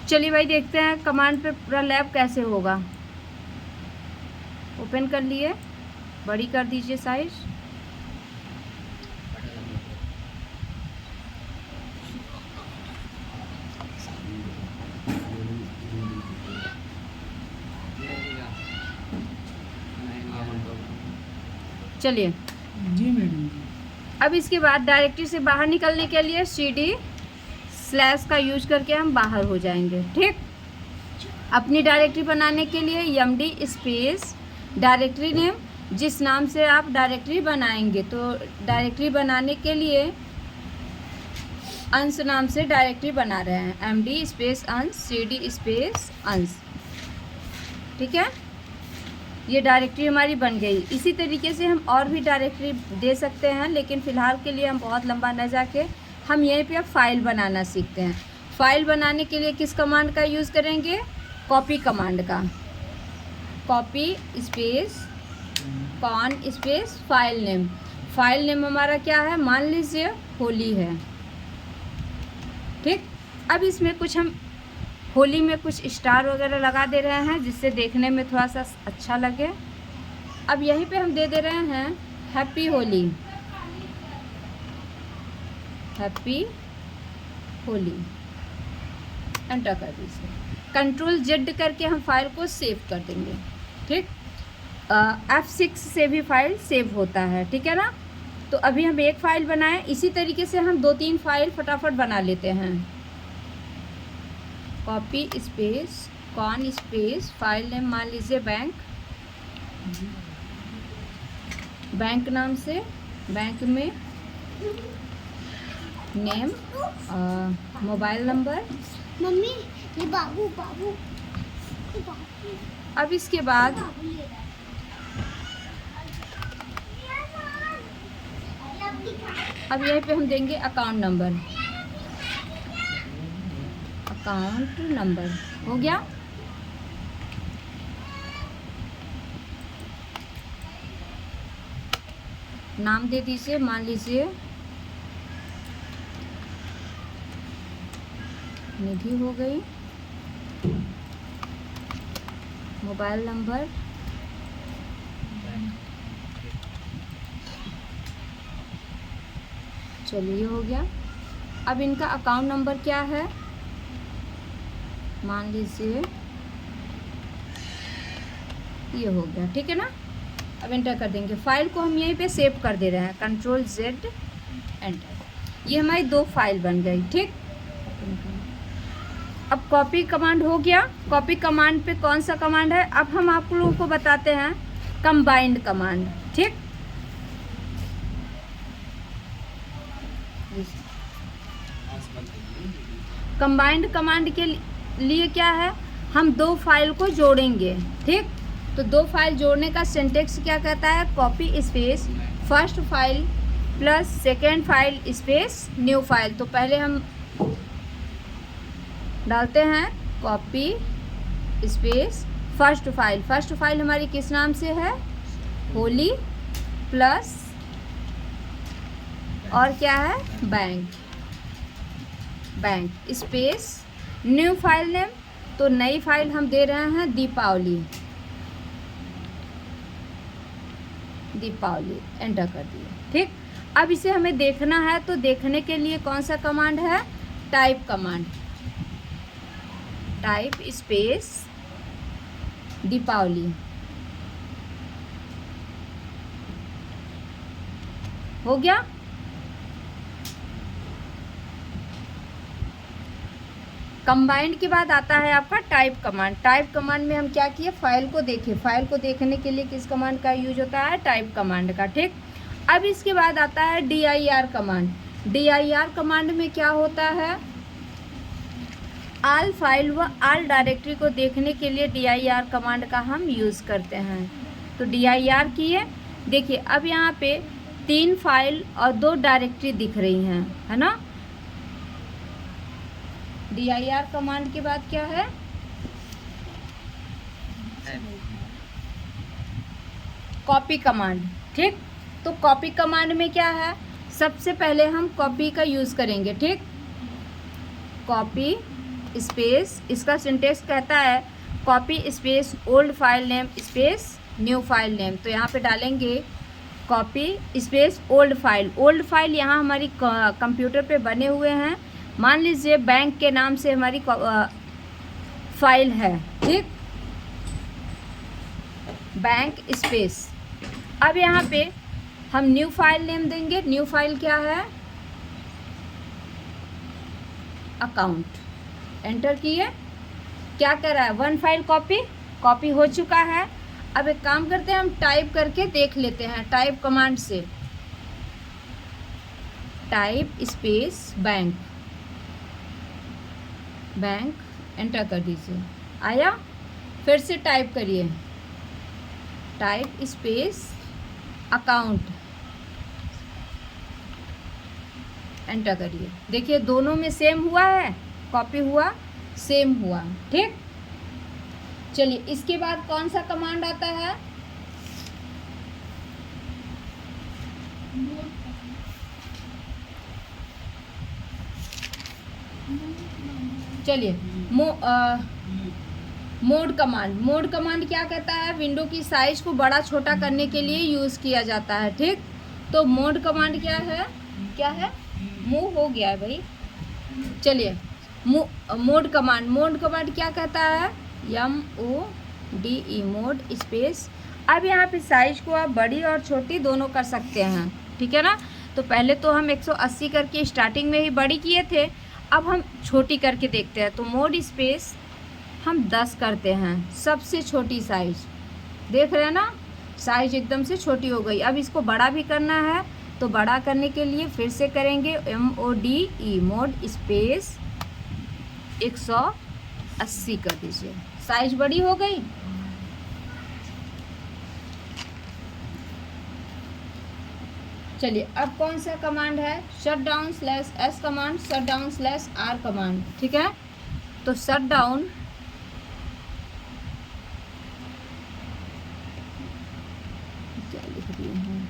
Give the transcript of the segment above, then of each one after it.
चलिए भाई देखते हैं कमांड पे पूरा लैब कैसे होगा। ओपन कर लिए, बड़ी कर दीजिए साइज। चलिए जी मैडम। अब इसके बाद डायरेक्टरी से बाहर निकलने के लिए CD/ का यूज करके हम बाहर हो जाएंगे। ठीक, अपनी डायरेक्टरी बनाने के लिए MD स्पेस डायरेक्टरी नेम, जिस नाम से आप डायरेक्टरी बनाएंगे, तो डायरेक्टरी बनाने के लिए अंश नाम से डायरेक्टरी बना रहे हैं, MD स्पेस अंश CD स्पेस अंश। ठीक है, ये डायरेक्टरी हमारी बन गई। इसी तरीके से हम और भी डायरेक्टरी दे सकते हैं, लेकिन फ़िलहाल के लिए हम बहुत लंबा न जाके हम यहीं पे अब फाइल बनाना सीखते हैं। फाइल बनाने के लिए किस कमांड का यूज़ करेंगे? कॉपी कमांड का। Copy space con space file name. File name हमारा क्या है? मान लीजिए होली है। ठीक, अब इसमें कुछ हम होली में कुछ स्टार वगैरह लगा दे रहे हैं, जिससे देखने में थोड़ा सा अच्छा लगे। अब यहीं पे हम दे दे रहे हैं happy Holi. Happy Holi, enter कर दीजिए। Ctrl+Z करके हम फाइल को सेव कर देंगे। ठीक, F6 से भी फाइल सेव होता है। ठीक है ना। तो अभी हम एक फ़ाइल बनाएं, इसी तरीके से हम 2-3 फाइल फटाफट बना लेते हैं। Copy space con space file name मान लीजिए बैंक, बैंक नाम से बैंक में नेम, मोबाइल नंबर। मम्मी ये बाबू बाबू अब इसके बाद अब यहीं पे हम देंगे अकाउंट नंबर। अकाउंट नंबर हो गया। नाम दे दीजिए, मान लीजिए निधि हो गई। मोबाइल नंबर चलिए हो गया। अब इनका अकाउंट नंबर क्या है? मान लीजिए ये हो गया। ठीक है ना। अब एंटर कर देंगे। फाइल को हम यहीं पे सेव कर दे रहे हैं, Ctrl+Z एंटर। ये हमारी 2 फाइल बन गई। ठीक, अब कॉपी कमांड हो गया। कॉपी कमांड पे कौन सा कमांड है? अब हम आप लोगों को बताते हैं कंबाइंड कमांड। ठीक, कंबाइंड कमांड के लिए क्या है? हम 2 फाइल को जोड़ेंगे। ठीक, तो 2 फाइल जोड़ने का सिंटेक्स क्या कहता है? Copy space first file plus second file space new file. तो पहले हम डालते हैं copy space first file. First file हमारी किस नाम से है? होली प्लस और क्या है? Bank. Bank space new file name, तो नई फाइल हम दे रहे हैं दीपावली। दीपावली एंटर कर दिए। ठीक, अब इसे हमें देखना है, तो देखने के लिए कौन सा कमांड है? Type command. Type space Deepavali हो गया। कंबाइंड के बाद आता है आपका टाइप कमांड। टाइप कमांड में हम क्या किए? फाइल को देखें। फाइल को देखने के लिए किस कमांड का यूज होता है? टाइप कमांड का। ठीक, अब इसके बाद आता है dir कमांड। dir कमांड में क्या होता है? आल फाइल व आल डायरेक्टरी को देखने के लिए dir कमांड का हम यूज़ करते हैं। तो dir किए, देखिए अब यहाँ पे 3 फाइल और 2 डायरेक्टरी दिख रही हैं, है ना। dir कमांड के बाद क्या है? Copy command. ठीक, तो कॉपी कमांड में क्या है? सबसे पहले हम कॉपी का यूज़ करेंगे। ठीक, कॉपी स्पेस, इसका सिंटेक्स कहता है copy space old file name space new file name. तो यहाँ पे डालेंगे copy space old file. Old file यहाँ हमारी कंप्यूटर पे बने हुए हैं। मान लीजिए बैंक के नाम से हमारी फाइल है, ठीक, बैंक स्पेस। अब यहाँ पे हम न्यू फाइल नेम देंगे। न्यू फाइल क्या है? अकाउंट। एंटर किए, क्या कर रहा है? वन फाइल कॉपी हो चुका है। अब एक काम करते हैं, हम टाइप करके देख लेते हैं टाइप कमांड से। टाइप स्पेस बैंक, एंटर कर दीजिए। आया? फिर से टाइप करिए, टाइप स्पेस अकाउंट, एंटर करिए। देखिए दोनों में सेम हुआ है, कॉपी हुआ, सेम हुआ, ठीक। चलिए इसके बाद कौन सा कमांड आता है? चलिए मोड कमांड। मोड कमांड क्या कहता है? विंडो की साइज को बड़ा छोटा करने के लिए यूज़ किया जाता है, ठीक। तो मोड कमांड क्या है? क्या है? मूव हो गया है भाई। चलिए मोड कमांड क्या कहता है? MODE, mode space. अब यहाँ पे साइज को आप बड़ी और छोटी दोनों कर सकते हैं, ठीक है ना। तो पहले तो हम 180 करके स्टार्टिंग में ही बड़ी किए थे, अब हम छोटी करके देखते हैं। तो मोड स्पेस हम 10 करते हैं, सबसे छोटी साइज। देख रहे हैं ना, साइज एकदम से छोटी हो गई। अब इसको बड़ा भी करना है, तो बड़ा करने के लिए फिर से करेंगे MODE, मोड स्पेस 180 कर दीजिए। साइज बड़ी हो गई। चलिए अब कौन सा कमांड है? shutdown/s कमांड, shutdown/r कमांड, ठीक है। तो shutdown क्या लिख दिए हैं?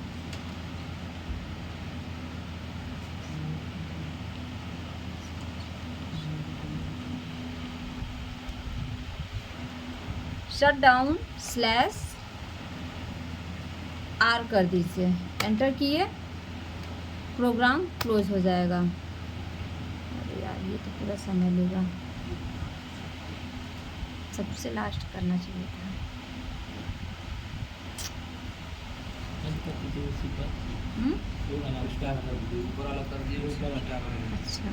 shutdown/r कर दीजिए। एंटर किए, प्रोग्राम क्लोज हो जाएगा। अरे यार ये तो पूरा समय लेगा, सबसे लास्ट करना चाहिए था। अच्छा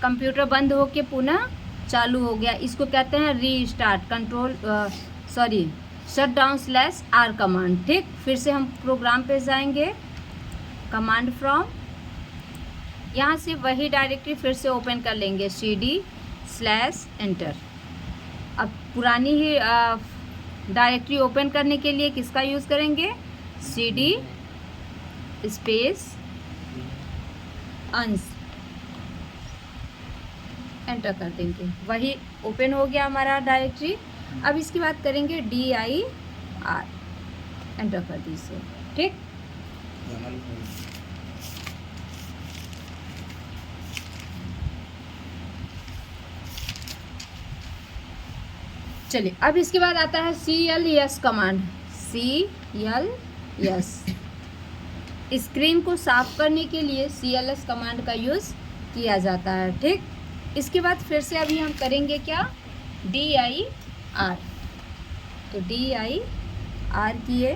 कंप्यूटर बंद होके पुनः चालू हो गया। इसको कहते हैं रीस्टार्ट, shutdown/r कमांड, ठीक। फिर से हम प्रोग्राम पे जाएंगे, कमांड फ्रॉम, यहाँ से वही डायरेक्टरी फिर से ओपन कर लेंगे, cd/enter। अब पुरानी ही डायरेक्टरी ओपन करने के लिए किसका यूज़ करेंगे? cd स्पेस अंश, एंटर कर देंगे। वही ओपन हो गया हमारा डायरेक्टरी। अब इसकी बात करेंगे dir, एंटर कर दीजिए, ठीक। चलिए अब इसके बाद आता है cls कमांड। cls स्क्रीन को साफ करने के लिए cls कमांड का यूज़ किया जाता है, ठीक। इसके बाद फिर से अभी हम करेंगे क्या? dir। तो dir किए,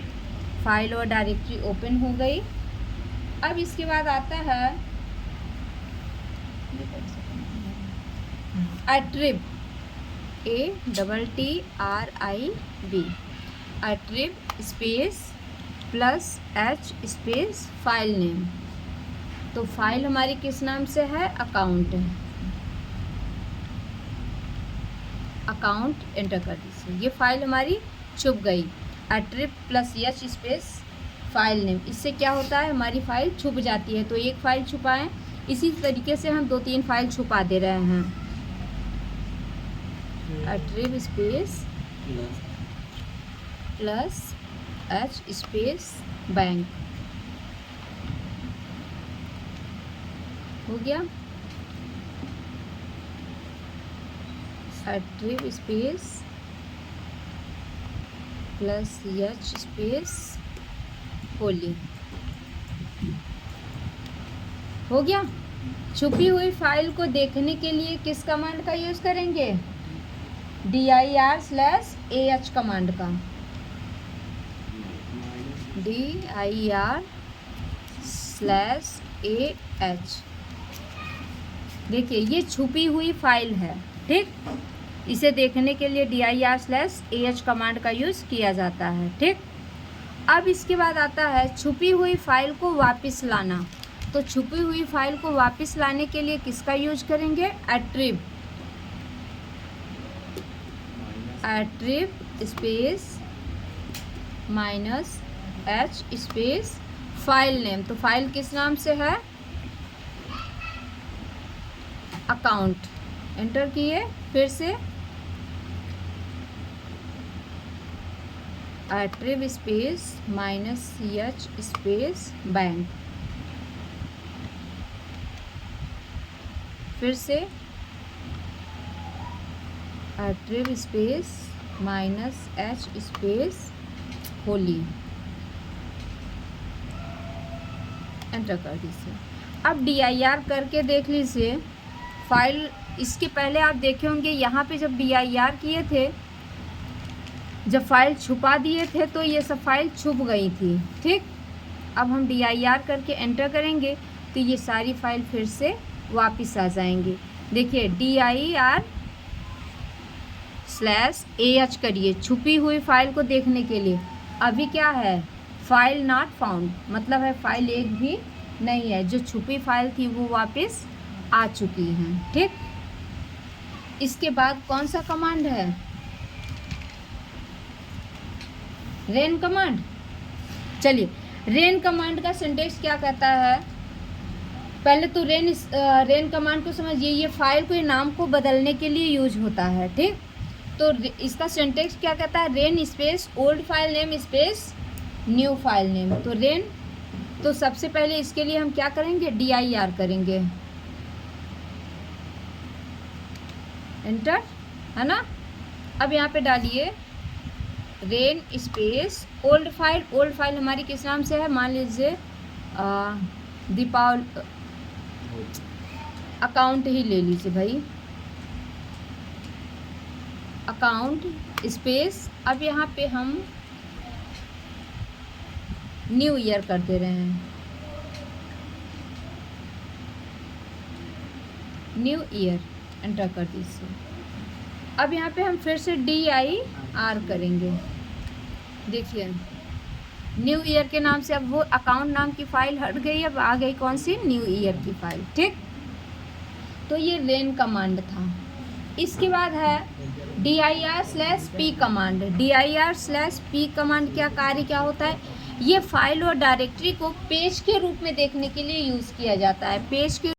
फाइल और डायरेक्टरी ओपन हो गई। अब इसके बाद आता है attrib, ATTRIB, attrib space +H space file name. तो फाइल हमारी किस नाम से है? अकाउंट। एंटर कर दीजिए। ये फाइल हमारी छुप गई, attrib +H space file name. इससे क्या होता है? हमारी फाइल छुप जाती है। तो एक फाइल छुपाएं, इसी तरीके से हम 2-3 फाइल छुपा दे रहे हैं। Attrib space plus H space bank हो गया। Attrib space plus H space Holi हो गया। छुपी हुई फाइल को देखने के लिए किस कमांड का यूज़ करेंगे? dir/ah कमांड का। dir/ah। देखिए ये छुपी हुई फाइल है, ठीक। इसे देखने के लिए dir/ah कमांड का यूज़ किया जाता है, ठीक। अब इसके बाद आता है छुपी हुई फाइल को वापस लाना। तो छुपी हुई फाइल को वापस लाने के लिए किसका यूज करेंगे? Attrib space minus H space file name. तो फाइल किस नाम से है? अकाउंट। एंटर किए, फिर से attrib space minus H space bank, फिर से attrib space minus H space Holi. Enter कर दीजिए। अब dir करके देख लीजिए फाइल। इसके पहले आप देखे होंगे यहाँ पे जब dir किए थे, जब फाइल छुपा दिए थे तो ये सब फाइल छुप गई थी, ठीक। अब हम dir करके एंटर करेंगे तो ये सारी फाइल फिर से वापस आ जाएंगे। देखिए dir/ah करिए छुपी हुई फाइल को देखने के लिए। अभी क्या है? फाइल नॉट फाउंड, मतलब है फाइल एक भी नहीं है। जो छुपी फाइल थी वो वापस आ चुकी हैं, ठीक। इसके बाद कौन सा कमांड है? Rain command. चलिए रेन कमांड का सिंटेक्स क्या कहता है? पहले तो रेन कमांड को समझिए। ये फाइल को, नाम को बदलने के लिए यूज होता है, ठीक। तो इसका सिंटेक्स क्या कहता है? Rain space old file name space new file name. तो रेन, तो सबसे पहले इसके लिए हम क्या करेंगे? dir करेंगे। एंटर, है ना। अब यहाँ पे डालिए rain space old file. Old file हमारी किस नाम से है? मान लीजिए दीपावली अकाउंट ही ले लीजिए भाई, अकाउंट स्पेस। अब यहाँ पे हम न्यू ईयर कर दे रहे हैं, न्यू ईयर। एंटर कर दीजिए। अब यहाँ पे हम फिर से dir करेंगे। देखिए न्यू ईयर के नाम से अब वो अकाउंट नाम की फाइल हट गई, अब आ गई कौन सी? न्यू ईयर की फाइल, ठीक। तो ये रेन कमांड था। इसके बाद है dir/p कमांड। dir/p कमांड क्या कार्य क्या होता है? ये फाइल और डायरेक्टरी को पेज के रूप में देखने के लिए यूज़ किया जाता है। पेज के